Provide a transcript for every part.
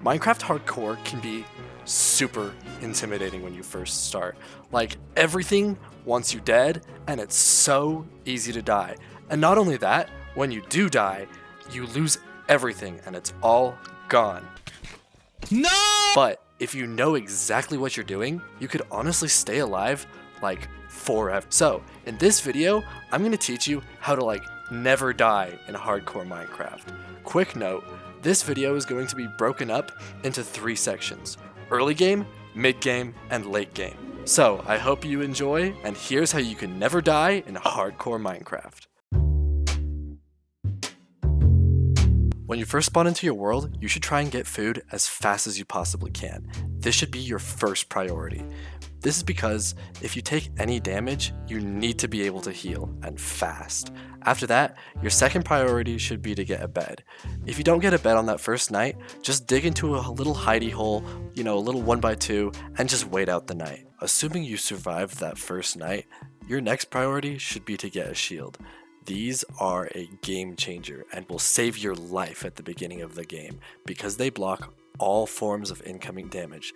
Minecraft Hardcore can be super intimidating when you first start. Like, everything wants you dead, and it's so easy to die. And not only that, when you do die, you lose everything and it's all gone. No! But if you know exactly what you're doing, you could honestly stay alive like forever. So in this video, I'm gonna teach you how to never die in hardcore Minecraft. Quick note, this video is going to be broken up into 3 sections: early game, mid game, and late game. So I hope you enjoy, and here's how you can never die in hardcore Minecraft. When you first spawn into your world, you should try and get food as fast as you possibly can. This should be your first priority. This is because if you take any damage, you need to be able to heal, and fast. After that, your second priority should be to get a bed. If you don't get a bed on that first night, just dig into a little hidey hole, a little 1x2, and just wait out the night. Assuming you survived that first night, your next priority should be to get a shield. These are a game changer and will save your life at the beginning of the game because they block all forms of incoming damage.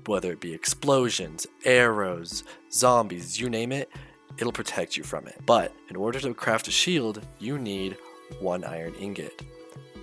Whether it be explosions, arrows, zombies, you name it, it'll protect you from it. But in order to craft a shield, you need 1 iron ingot.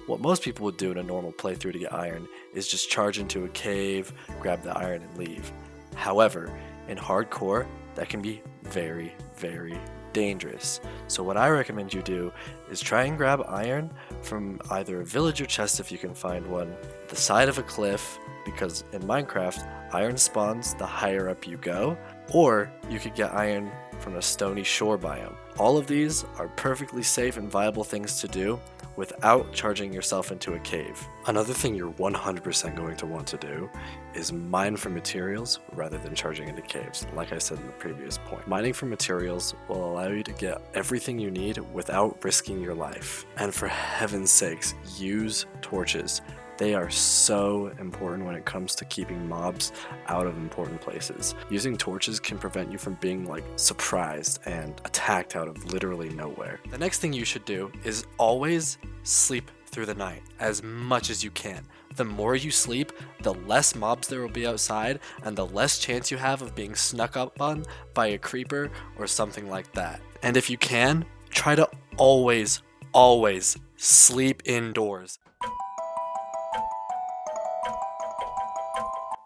What most people would do in a normal playthrough to get iron is just charge into a cave, grab the iron and leave. However, in hardcore, that can be very, very dangerous. So what I recommend you do is try and grab iron from either a village or chest if you can find one, the side of a cliff, because in Minecraft, iron spawns the higher up you go, or you could get iron from a stony shore biome. All of these are perfectly safe and viable things to do without charging yourself into a cave. Another thing you're 100% going to want to do is mine for materials rather than charging into caves, like I said in the previous point. Mining for materials will allow you to get everything you need without risking your life. And for heaven's sakes, use torches. They are so important when it comes to keeping mobs out of important places. Using torches can prevent you from being surprised and attacked out of literally nowhere. The next thing you should do is always sleep through the night as much as you can. The more you sleep, the less mobs there will be outside and the less chance you have of being snuck up on by a creeper or something like that. And if you can, try to always sleep indoors.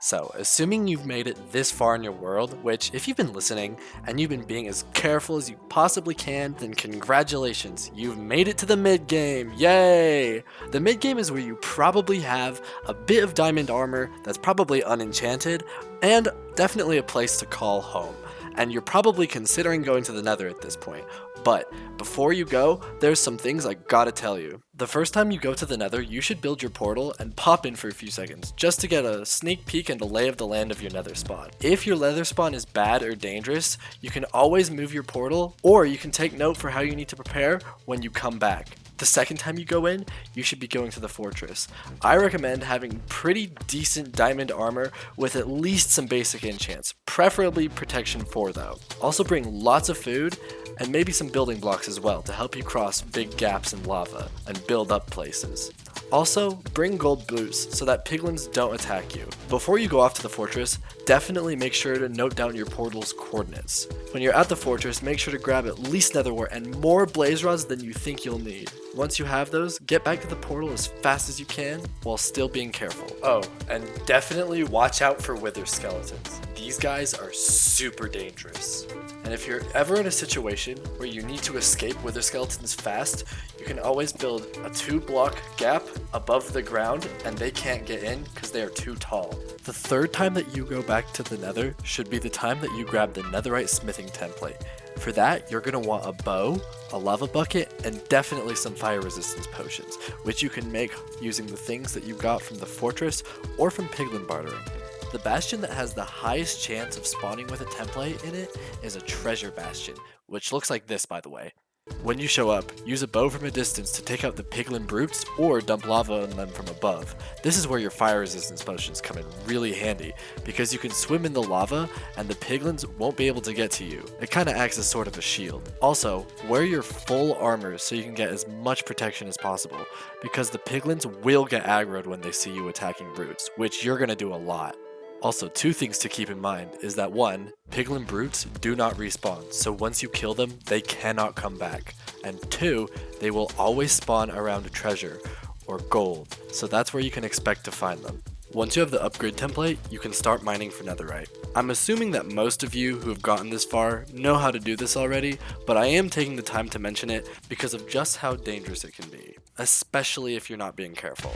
So, assuming you've made it this far in your world, which if you've been listening and you've been being as careful as you possibly can, then congratulations, you've made it to the mid game, yay! The mid game is where you probably have a bit of diamond armor that's probably unenchanted, and definitely a place to call home. And you're probably considering going to the Nether at this point. But before you go, there's some things I gotta tell you. The first time you go to the Nether, you should build your portal and pop in for a few seconds, just to get a sneak peek and a lay of the land of your Nether spawn. If your Nether spawn is bad or dangerous, you can always move your portal, or you can take note for how you need to prepare when you come back. The second time you go in, you should be going to the fortress. I recommend having pretty decent diamond armor with at least some basic enchants, preferably protection 4 though. Also bring lots of food and maybe some building blocks as well to help you cross big gaps in lava and build up places. Also, bring gold boots so that piglins don't attack you. Before you go off to the fortress, definitely make sure to note down your portal's coordinates. When you're at the fortress, make sure to grab at least netherware and more blaze rods than you think you'll need. Once you have those, get back to the portal as fast as you can while still being careful. Oh, and definitely watch out for wither skeletons. These guys are super dangerous. And if you're ever in a situation where you need to escape wither skeletons fast, you can always build a 2-block gap above the ground and they can't get in because they are too tall. The third time that you go back to the Nether should be the time that you grab the netherite smithing template. For that, you're going to want a bow, a lava bucket, and definitely some fire resistance potions, which you can make using the things that you got from the fortress or from piglin bartering. The bastion that has the highest chance of spawning with a template in it is a treasure bastion, which looks like this by the way. When you show up, use a bow from a distance to take out the piglin brutes or dump lava on them from above. This is where your fire resistance potions come in really handy, because you can swim in the lava and the piglins won't be able to get to you. It kinda acts as sort of a shield. Also, wear your full armor so you can get as much protection as possible, because the piglins will get aggroed when they see you attacking brutes, which you're gonna do a lot. Also, two things to keep in mind is that 1, piglin brutes do not respawn, so once you kill them, they cannot come back. And 2, they will always spawn around treasure, or gold, so that's where you can expect to find them. Once you have the upgrade template, you can start mining for netherite. I'm assuming that most of you who have gotten this far know how to do this already, but I am taking the time to mention it because of just how dangerous it can be, especially if you're not being careful.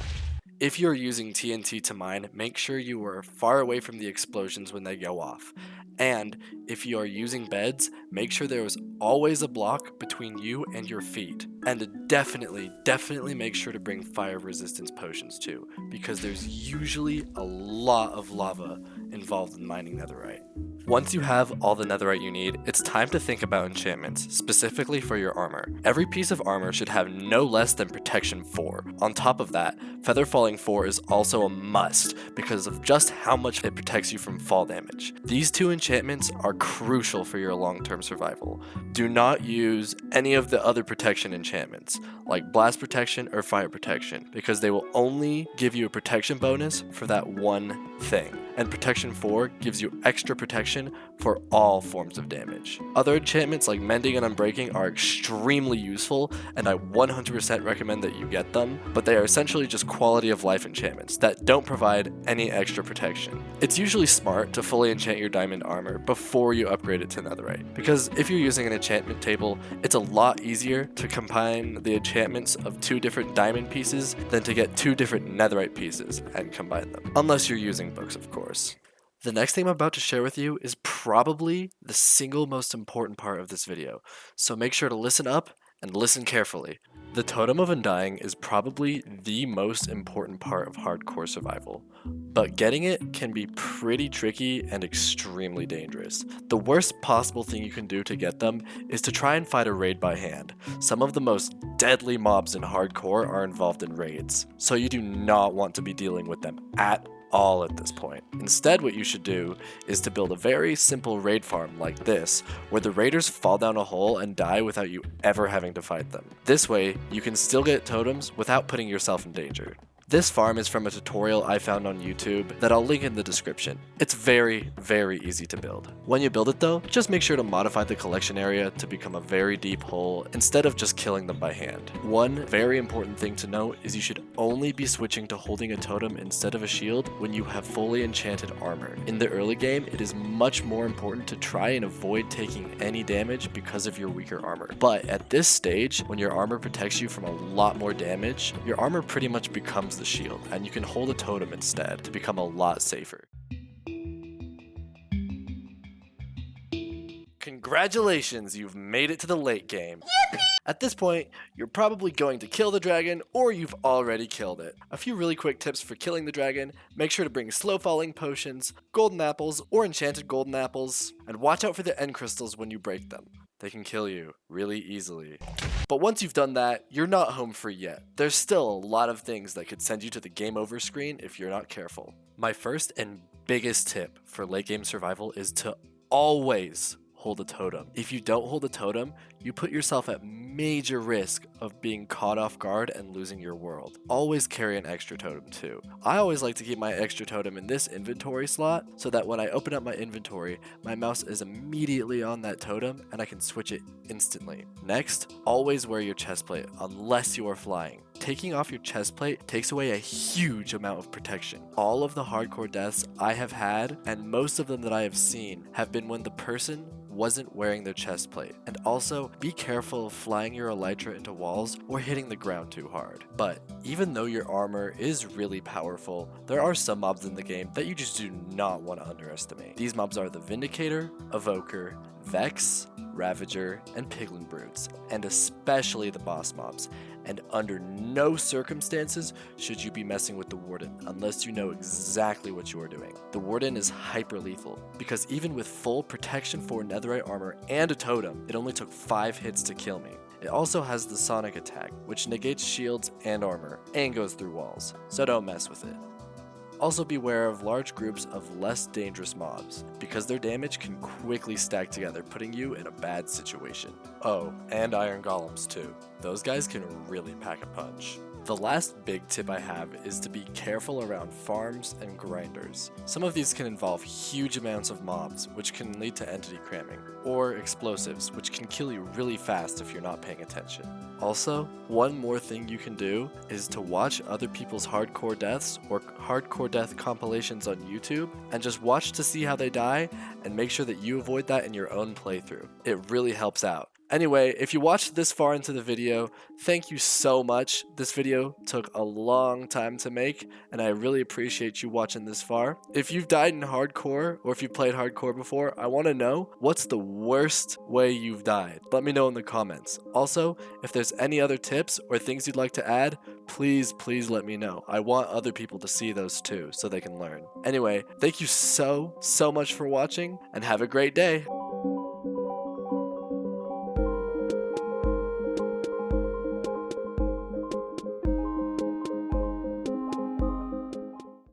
If you're using TNT to mine, make sure you are far away from the explosions when they go off. And if you are using beds, make sure there is always a block between you and your feet. And definitely make sure to bring fire resistance potions too, because there's usually a lot of lava involved in mining netherite. Once you have all the netherite you need, it's time to think about enchantments, specifically for your armor. Every piece of armor should have no less than protection 4. On top of that, feather falling 4 is also a must because of just how much it protects you from fall damage. These two enchantments are crucial for your long-term survival. Do not use any of the other protection enchantments, like blast protection or fire protection, because they will only give you a protection bonus for that one thing. And protection 4 gives you extra protection for all forms of damage. Other enchantments like mending and unbreaking are extremely useful, and I 100% recommend that you get them, but they are essentially just quality of life enchantments that don't provide any extra protection. It's usually smart to fully enchant your diamond armor before you upgrade it to netherite, because if you're using an enchantment table, it's a lot easier to combine the enchantments of 2 different diamond pieces than to get 2 different netherite pieces and combine them, unless you're using books, of course. The next thing I'm about to share with you is probably the single most important part of this video, so make sure to listen up and listen carefully. The Totem of Undying is probably the most important part of hardcore survival, but getting it can be pretty tricky and extremely dangerous. The worst possible thing you can do to get them is to try and fight a raid by hand. Some of the most deadly mobs in hardcore are involved in raids, so you do not want to be dealing with them at all at this point. Instead, what you should do is to build a very simple raid farm like this, where the raiders fall down a hole and die without you ever having to fight them. This way, you can still get totems without putting yourself in danger. This farm is from a tutorial I found on YouTube that I'll link in the description. It's very easy to build. When you build it though, just make sure to modify the collection area to become a very deep hole instead of just killing them by hand. One very important thing to note is you should only be switching to holding a totem instead of a shield when you have fully enchanted armor. In the early game, it is much more important to try and avoid taking any damage because of your weaker armor. But at this stage, when your armor protects you from a lot more damage, your armor pretty much becomes the shield, and you can hold a totem instead to become a lot safer. Congratulations, you've made it to the late game. Yippee! At this point, you're probably going to kill the dragon, or you've already killed it. A few really quick tips for killing the dragon: make sure to bring slow falling potions, golden apples or enchanted golden apples, and watch out for the end crystals when you break them. They can kill you really easily. But once you've done that, you're not home free yet. There's still a lot of things that could send you to the game over screen if you're not careful. My first and biggest tip for late game survival is to always hold a totem. If you don't hold a totem, you put yourself at major risk of being caught off guard and losing your world. Always carry an extra totem too. I always like to keep my extra totem in this inventory slot so that when I open up my inventory, my mouse is immediately on that totem and I can switch it instantly. Next, always wear your chestplate unless you are flying. Taking off your chestplate takes away a huge amount of protection. All of the hardcore deaths I have had, and most of them that I have seen, have been when the person wasn't wearing their chestplate. And also, be careful of flying your elytra into walls or hitting the ground too hard. But even though your armor is really powerful, there are some mobs in the game that you just do not want to underestimate. These mobs are the Vindicator, Evoker, Vex, Ravager, and Piglin Brutes, and especially the boss mobs. and under no circumstances should you be messing with the Warden unless you know exactly what you are doing. The Warden is hyper lethal, because even with full protection for netherite armor and a totem, it only took 5 hits to kill me. It also has the sonic attack, which negates shields and armor, and goes through walls, so don't mess with it. Also beware of large groups of less dangerous mobs, because their damage can quickly stack together, putting you in a bad situation. Oh, and iron golems too. Those guys can really pack a punch. The last big tip I have is to be careful around farms and grinders. Some of these can involve huge amounts of mobs, which can lead to entity cramming, or explosives, which can kill you really fast if you're not paying attention. Also, one more thing you can do is to watch other people's hardcore deaths or hardcore death compilations on YouTube, and just watch to see how they die, and make sure that you avoid that in your own playthrough. It really helps out. Anyway, if you watched this far into the video, thank you so much. This video took a long time to make, and I really appreciate you watching this far. If you've died in hardcore, or if you've played hardcore before, I want to know, what's the worst way you've died? Let me know in the comments. Also, if there's any other tips or things you'd like to add, please let me know. I want other people to see those too, so they can learn. Anyway, thank you so much for watching, and have a great day.